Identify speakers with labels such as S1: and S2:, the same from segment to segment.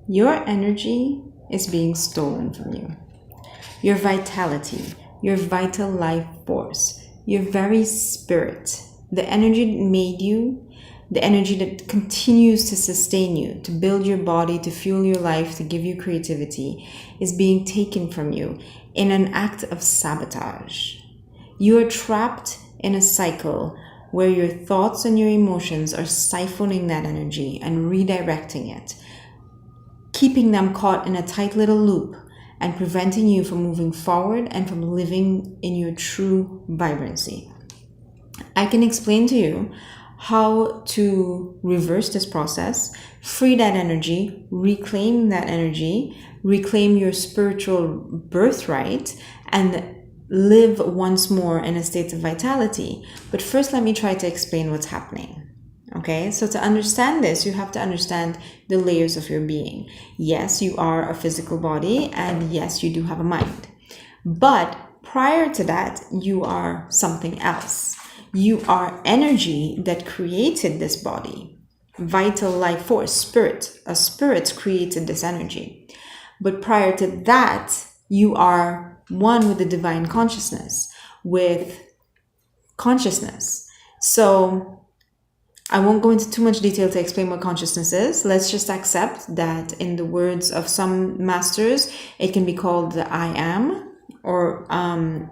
S1: Your energy is being stolen from you. Your vitality, your vital life force, your very spirit, the energy that made you, the energy that continues to sustain you, to build your body, to fuel your life, to give you creativity, is being taken from you in an act of sabotage. You are trapped in a cycle where your thoughts and your emotions are siphoning that energy and redirecting it, keeping them caught in a tight little loop and preventing you from moving forward and from living in your true vibrancy. I can explain to you how to reverse this process, free that energy, reclaim that energy, reclaim your spiritual birthright, and live once more in a state of vitality. But first, let me try to explain what's happening. Okay, so to understand this, you have to understand the layers of your being. Yes, you are a physical body, and yes, you do have a mind. But prior to that, you are something else. You are energy that created this body. Vital life force, spirit. A spirit created this energy. But prior to that, you are one with the divine consciousness, with consciousness. So I won't go into too much detail to explain what consciousness is. Let's just accept that in the words of some masters, it can be called the I am, or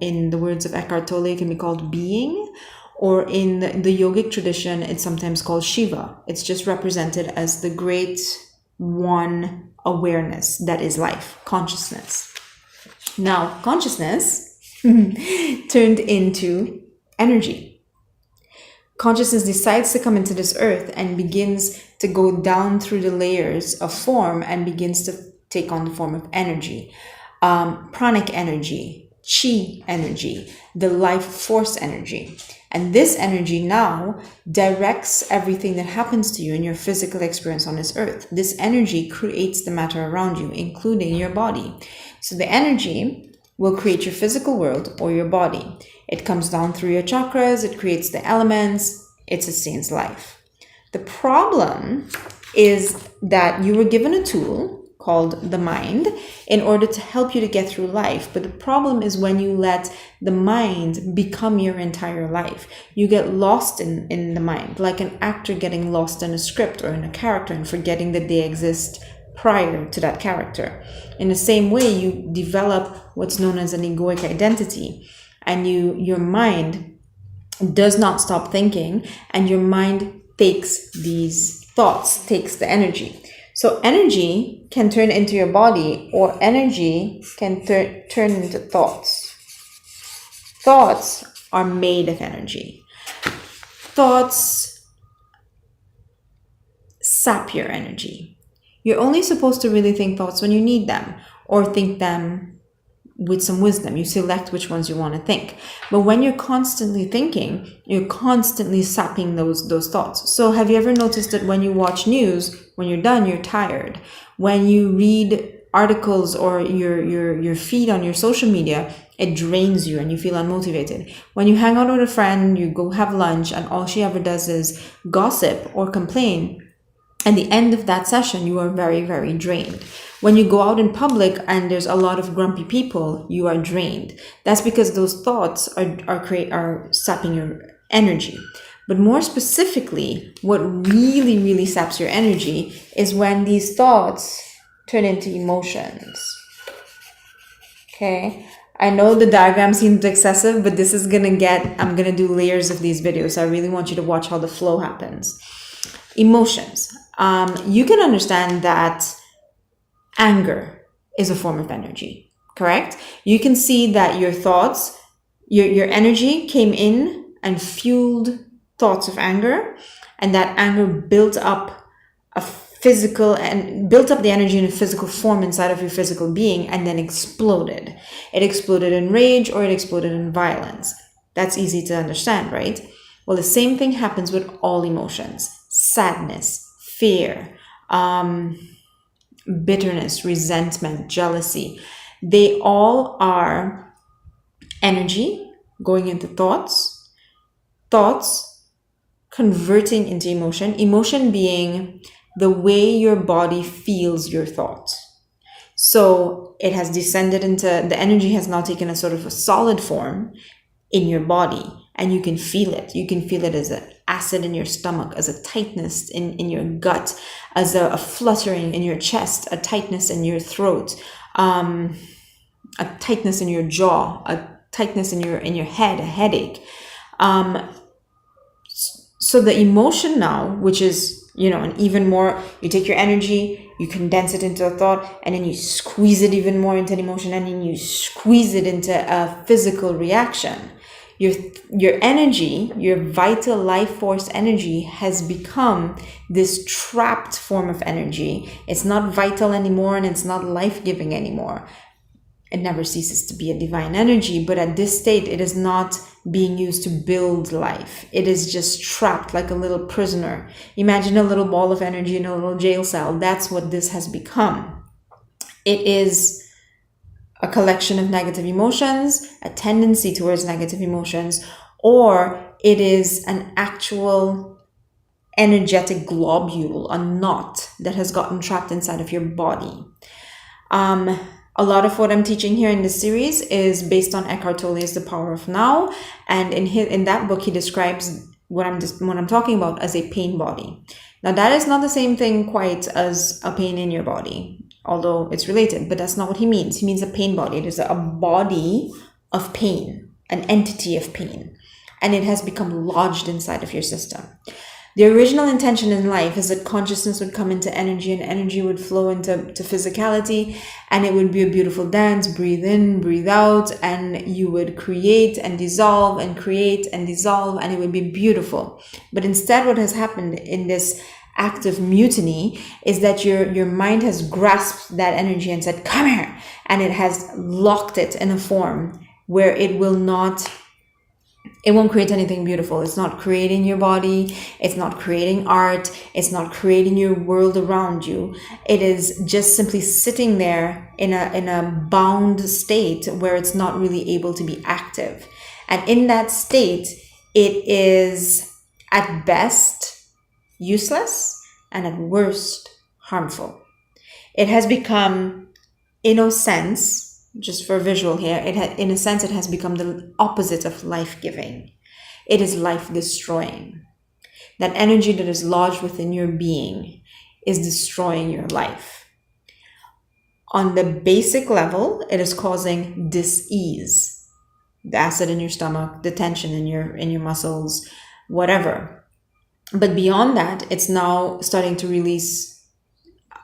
S1: in the words of Eckhart Tolle, it can be called being, or in the yogic tradition, it's sometimes called Shiva. It's just represented as the great one awareness that is life, consciousness. Now, consciousness turned into energy. Consciousness decides to come into this earth and begins to go down through the layers of form and begins to take on the form of energy. Pranic energy, chi energy, the life force energy. And this energy now directs everything that happens to you in your physical experience on this earth. This energy creates the matter around you, including your body. So the energy will create your physical world or your body. It comes down through your chakras, it creates the elements, it sustains life. The problem is that you were given a tool called the mind in order to help you to get through life. But the problem is when you let the mind become your entire life. You get lost in the mind, like an actor getting lost in a script or in a character and forgetting that they exist prior to that character. In the same way, you develop what's known as an egoic identity, and your mind does not stop thinking, and your mind takes these thoughts, takes the energy. So energy can turn into your body, or energy can turn into thoughts. Thoughts are made of energy. Thoughts sap your energy. You're only supposed to really think thoughts when you need them, or think them with some wisdom. You select which ones you want to think. But when you're constantly thinking, you're constantly sapping those thoughts. So have you ever noticed that when you watch news, when you're done, you're tired? When you read articles or your feed on your social media, it drains you and you feel unmotivated. When you hang out with a friend, you go have lunch, and all she ever does is gossip or complain, at the end of that session, you are very, very drained. When you go out in public and there's a lot of grumpy people, you are drained. That's because those thoughts are sapping your energy. But more specifically, what really, really saps your energy is when these thoughts turn into emotions. Okay? I know the diagram seems excessive, but this is I'm gonna do layers of these videos. So I really want you to watch how the flow happens. Emotions. You can understand that anger is a form of energy, correct? You can see that your thoughts, your energy came in and fueled thoughts of anger, and that anger built up the energy in a physical form inside of your physical being, and then exploded. It exploded in rage, or it exploded in violence. That's easy to understand, right? Well, the same thing happens with all emotions. Sadness, fear, bitterness, resentment, jealousy. They all are energy going into thoughts, thoughts converting into emotion, emotion being the way your body feels your thought. So it has descended into, the energy has now taken a sort of a solid form in your body, and you can feel it. You can feel it as an acid in your stomach, as a tightness in your gut, as a fluttering in your chest, a tightness in your throat, a tightness in your jaw, a tightness in your head, a headache. So the emotion now, which is, and even more, you take your energy, you condense it into a thought, and then you squeeze it even more into an emotion, and then you squeeze it into a physical reaction. Your energy, your vital life force energy, has become this trapped form of energy. It's not vital anymore, and it's not life-giving anymore. It never ceases to be a divine energy, but at this state, it is not being used to build life. It is just trapped like a little prisoner. Imagine a little ball of energy in a little jail cell. That's what this has become. It is a collection of negative emotions, a tendency towards negative emotions, or it is an actual energetic globule, a knot that has gotten trapped inside of your body. A lot of what I'm teaching here in this series is based on Eckhart Tolle's The Power of Now, and in that book he describes what I'm talking about as a pain body. Now that is not the same thing quite as a pain in your body, although it's related, but that's not what he means. He means a pain body. It is a body of pain, an entity of pain, and it has become lodged inside of your system. The original intention in life is that consciousness would come into energy, and energy would flow into physicality, and it would be a beautiful dance, breathe in, breathe out, and you would create and dissolve and create and dissolve, and it would be beautiful. But instead, what has happened in this act of mutiny is that your mind has grasped that energy and said, come here, and it has locked it in a form where it won't create anything beautiful. It's not creating your body. It's not creating art. It's not creating your world around you. It is just simply sitting there in a bound state where it's not really able to be active. And in that state, it is at best useless and at worst harmful. It has become, in a sense, just for visual here, in a sense, it has become the opposite of life-giving. It is life-destroying. That energy that is lodged within your being is destroying your life. On the basic level, it is causing dis-ease. The acid in your stomach, the tension in your muscles, whatever. But beyond that, it's now starting to release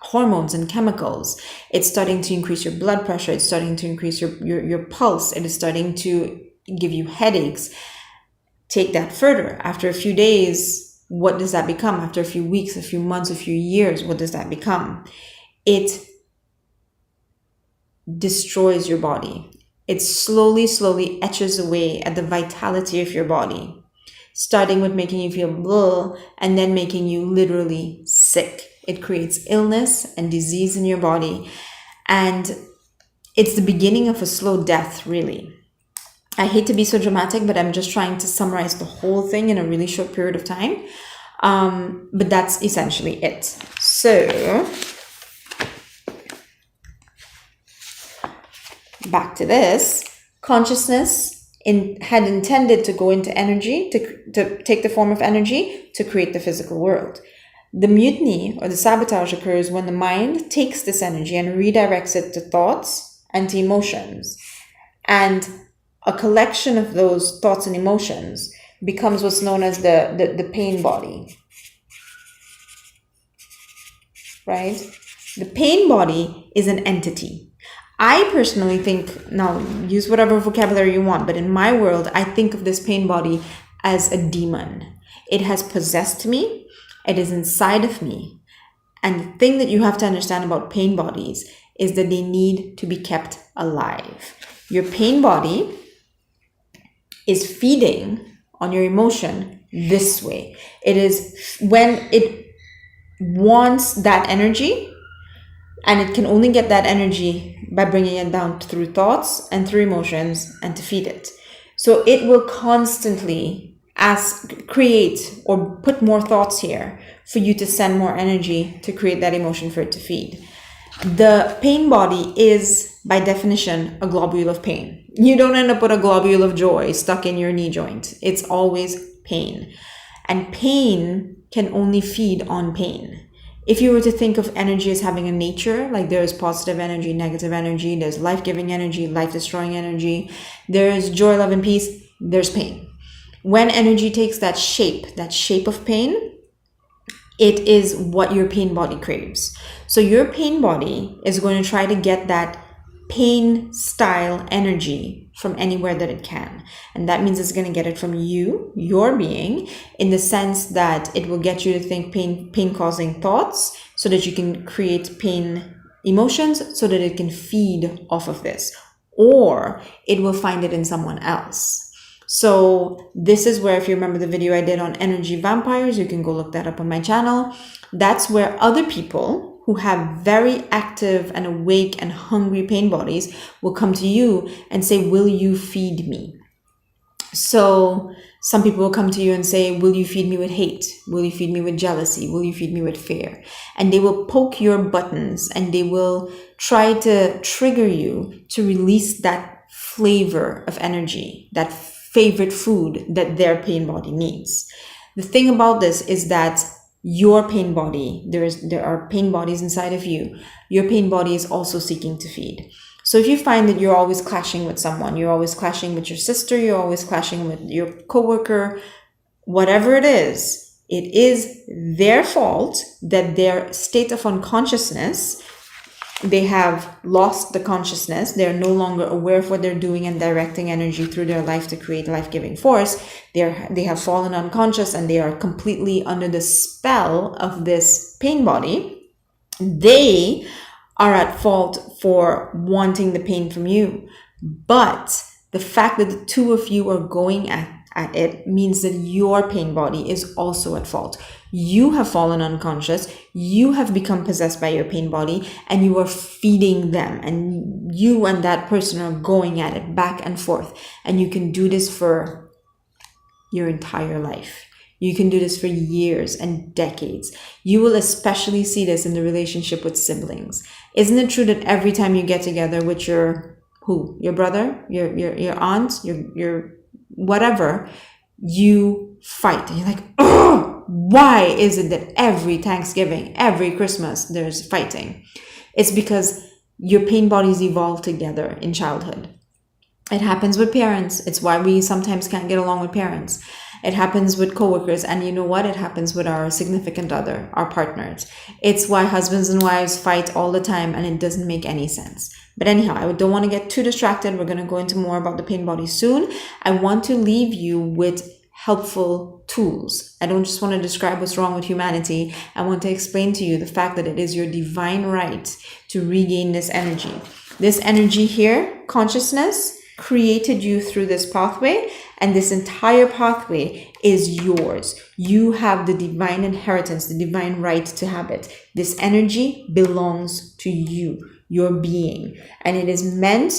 S1: hormones and chemicals. It's starting to increase your blood pressure. It's starting to increase your pulse. It is starting to give you headaches. Take that further. After a few days, what does that become? After a few weeks, a few months, a few years, what does that become? It destroys your body. It slowly etches away at the vitality of your body, starting with making you feel blah, and then making you literally sick. It creates illness and disease in your body. And it's the beginning of a slow death, really. I hate to be so dramatic, but I'm just trying to summarize the whole thing in a really short period of time. But that's essentially it. So, back to this. Consciousness had intended to go into energy, to take the form of energy, to create the physical world. The mutiny or the sabotage occurs when the mind takes this energy and redirects it to thoughts and to emotions. And a collection of those thoughts and emotions becomes what's known as the pain body. Right? The pain body is an entity. I personally think, now use whatever vocabulary you want, but in my world, I think of this pain body as a demon. It has possessed me. It is inside of me. And the thing that you have to understand about pain bodies is that they need to be kept alive. Your pain body is feeding on your emotion this way. It is when it wants that energy, and it can only get that energy by bringing it down through thoughts and through emotions and to feed it. So it will constantly create or put more thoughts here for you to send more energy to create that emotion for it to feed. The pain body is, by definition, a globule of pain. You don't end up with a globule of joy stuck in your knee joint. It's always pain. And pain can only feed on pain. If you were to think of energy as having a nature, like there is positive energy, negative energy, there's life-giving energy, life-destroying energy, there's joy, love, and peace, there's pain. When energy takes that shape of pain, it is what your pain body craves. So your pain body is going to try to get that pain style energy from anywhere that it can. And that means it's going to get it from you, your being, in the sense that it will get you to think pain causing thoughts so that you can create pain emotions so that it can feed off of this. Or it will find it in someone else. So this is where, if you remember the video I did on energy vampires, you can go look that up on my channel. That's where other people who have very active and awake and hungry pain bodies will come to you and say, will you feed me? So some people will come to you and say, will you feed me with hate? Will you feed me with jealousy? Will you feed me with fear? And they will poke your buttons and they will try to trigger you to release that flavor of energy, that favorite food that their pain body needs. The thing about this is that your pain body, there are pain bodies inside of you. Your pain body is also seeking to feed. So if you find that you're always clashing with someone, you're always clashing with your sister, you're always clashing with your coworker, whatever it is their fault that their state of unconsciousness, they have lost the consciousness. They're no longer aware of what they're doing and directing energy through their life to create life-giving force. They have fallen unconscious and they are completely under the spell of this pain body. They are at fault for wanting the pain from you. But the fact that the two of you are going at it means that your pain body is also at fault. You have fallen unconscious, you have become possessed by your pain body, and you are feeding them, and you and that person are going at it back and forth. And you can do this for your entire life. You can do this for years and decades. You will especially see this in the relationship with siblings. Isn't it true that every time you get together with your brother, your aunt, your whatever, you fight? And you're like, oh, why is it that every Thanksgiving, every Christmas, there's fighting? It's because your pain bodies evolved together in childhood. It happens with parents. It's why we sometimes can't get along with parents. It happens with coworkers, and you know what? It happens with our significant other, our partners. It's why husbands and wives fight all the time, and it doesn't make any sense. But anyhow, I don't want to get too distracted. We're going to go into more about the pain body soon. I want to leave you with helpful tools. I don't just want to describe what's wrong with humanity. I want to explain to you the fact that it is your divine right to regain this energy. This energy here, consciousness, created you through this pathway, and this entire pathway is yours. You have the divine inheritance, the divine right to have it. This energy belongs to you, your being, and it is meant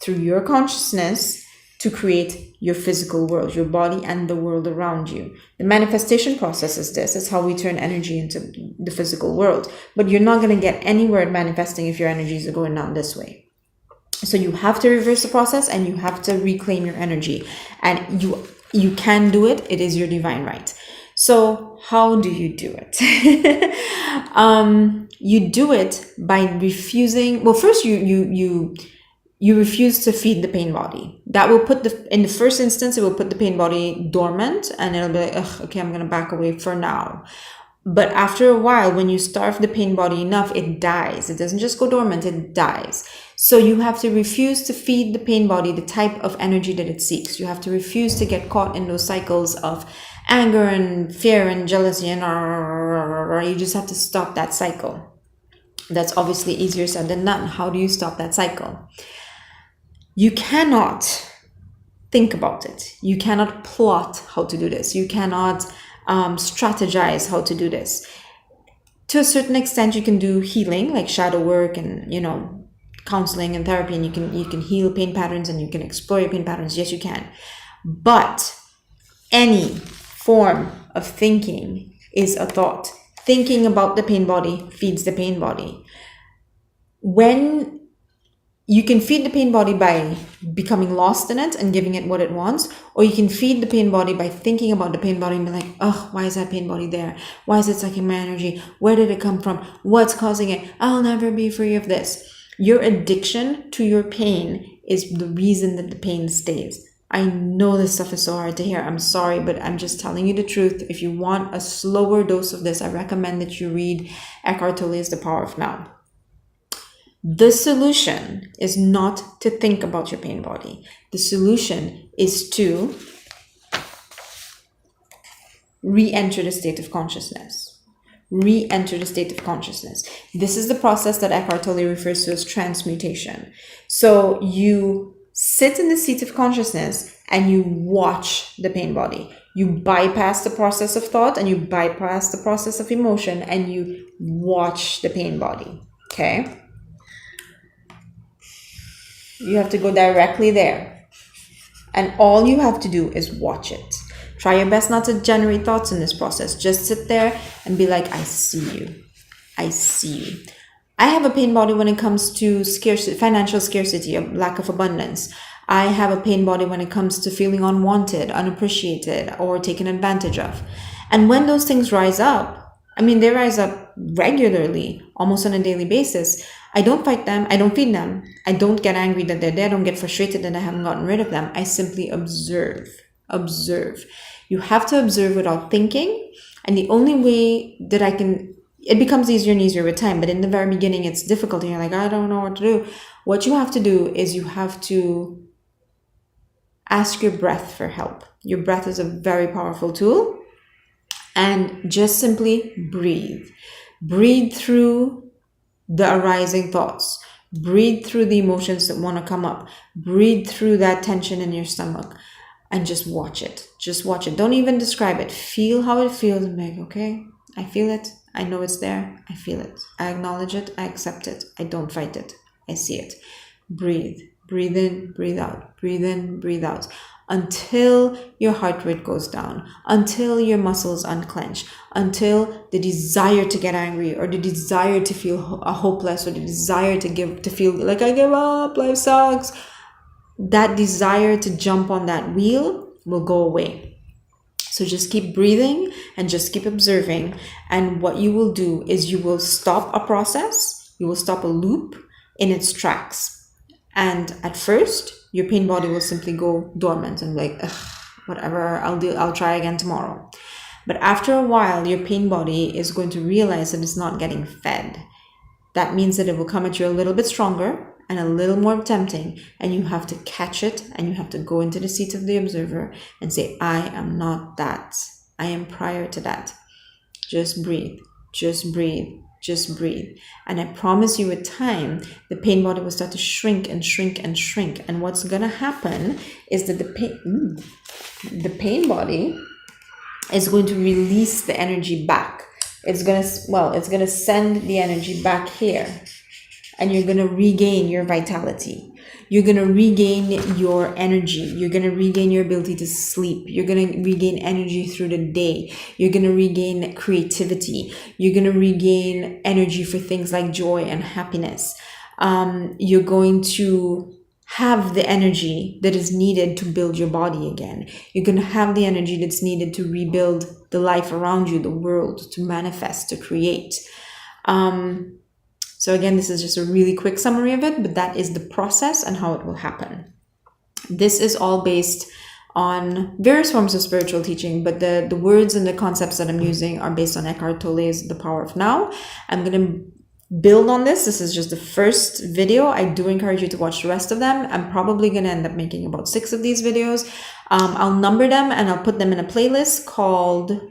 S1: through your consciousness to create your physical world, your body and the world around you. The manifestation process is this. It's how we turn energy into the physical world. But you're not going to get anywhere at manifesting if your energies are going down this way. So you have to reverse the process and you have to reclaim your energy. And you can do it. It is your divine right. So how do you do it? You do it by refusing. Well, first you refuse to feed the pain body. That will put in the first instance, it will put the pain body dormant, and it'll be like, ugh, okay, I'm going to back away for now. But after a while, when you starve the pain body enough, it dies. It doesn't just go dormant, it dies. So you have to refuse to feed the pain body the type of energy that it seeks. You have to refuse to get caught in those cycles of anger and fear and jealousy and you just have to stop that cycle. That's obviously easier said than done. How do you stop that cycle? You cannot think about it. You cannot plot how to do this. You cannot strategize how to do this. To a certain extent, you can do healing, like shadow work and, counseling and therapy, and you can heal pain patterns and you can explore your pain patterns. Yes, you can. But Any form of thinking is a thought. Thinking about the pain body feeds the pain body. When you can feed the pain body by becoming lost in it and giving it what it wants, or you can feed the pain body by thinking about the pain body and be like, oh, why is that pain body there? Why is it sucking my energy? Where did it come from? What's causing it? I'll never be free of this. Your addiction to your pain is the reason that the pain stays. I know this stuff is so hard to hear. I'm sorry, but I'm just telling you the truth. If you want a slower dose of this, I recommend that you read Eckhart Tolle's The Power of Now. The solution is not to think about your pain body. The solution is to re-enter the state of consciousness. Re-enter the state of consciousness. This is the process that Eckhart Tolle refers to as transmutation. So you sit in the seat of consciousness and you watch the pain body. You bypass the process of thought and you bypass the process of emotion and you watch the pain body. Okay? You have to go directly there. And all you have to do is watch it. Try your best not to generate thoughts in this process. Just sit there and be like, I see you. I see you. I have a pain body when it comes to scarcity, financial scarcity, or lack of abundance. I have a pain body when it comes to feeling unwanted, unappreciated, or taken advantage of. And when those things rise up, I mean, they rise up regularly, almost on a daily basis. I don't fight them. I don't feed them. I don't get angry that they're there. I don't get frustrated that I haven't gotten rid of them. I simply observe. Observe. You have to observe without thinking. And the only way that I can, it becomes easier and easier with time. But in the very beginning, it's difficult. And you're like, I don't know what to do. What you have to do is you have to ask your breath for help. Your breath is a very powerful tool. And just simply breathe. Breathe through the arising thoughts. Breathe through the emotions that want to come up. Breathe through that tension in your stomach and just watch it. Just watch it. Don't even describe it. Feel how it feels and be like, okay, I feel it. I know it's there. I feel it. I acknowledge it. I accept it. I don't fight it. I see it. Breathe. Breathe in, breathe out. Breathe in, breathe out. Until your heart rate goes down, until your muscles unclench, until the desire to get angry or the desire to feel hopeless or the desire to feel like I give up, life sucks, that desire to jump on that wheel will go away. So just keep breathing and just keep observing. And what you will do is you will stop a process, you will stop a loop in its tracks. And at first, your pain body will simply go dormant and like, whatever, I'll try again tomorrow. But after a while, your pain body is going to realize that it's not getting fed. That means that it will come at you a little bit stronger and a little more tempting, and you have to catch it and you have to go into the seat of the observer and say, I am not that. I am prior to that. Just breathe. Just breathe. Just breathe. And I promise you with time, the pain body will start to shrink and shrink and shrink. And what's going to happen is that the pain body is going to release the energy back. It's going to send the energy back here. And you're going to regain your vitality. You're going to regain your energy. You're going to regain your ability to sleep. You're going to regain energy through the day. You're going to regain creativity. You're going to regain energy for things like joy and happiness. You're going to have the energy that is needed to build your body again. You're going to have the energy that's needed to rebuild the life around you, the world, to manifest, to create. So again, this is just a really quick summary of it, but that is the process and how it will happen. This is all based on various forms of spiritual teaching, but the words and the concepts that I'm using are based on Eckhart Tolle's The Power of Now. I'm going to build on this. This is just the first video. I do encourage you to watch the rest of them. I'm probably going to end up making about 6 of these videos. I'll number them and I'll put them in a playlist called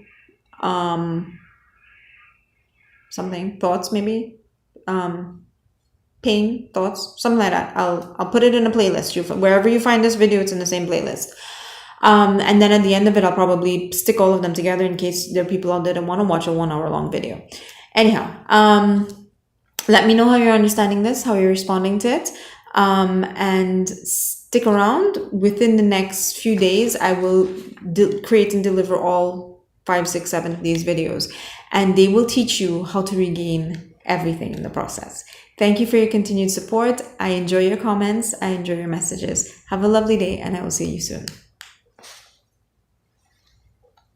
S1: something, thoughts maybe. Pain, thoughts, something like that. I'll put it in a playlist. Wherever you find this video, it's in the same playlist. And then at the end of it, I'll probably stick all of them together in case there are people out there that want to watch a 1-hour long video. Anyhow, let me know how you're understanding this, how you're responding to it. And stick around. Within the next few days, I will create and deliver all 5, 6, 7 of these videos, and they will teach you how to regain everything in the process. Thank you for your continued support. I enjoy your comments. I enjoy your messages. Have a lovely day, and I will see you soon.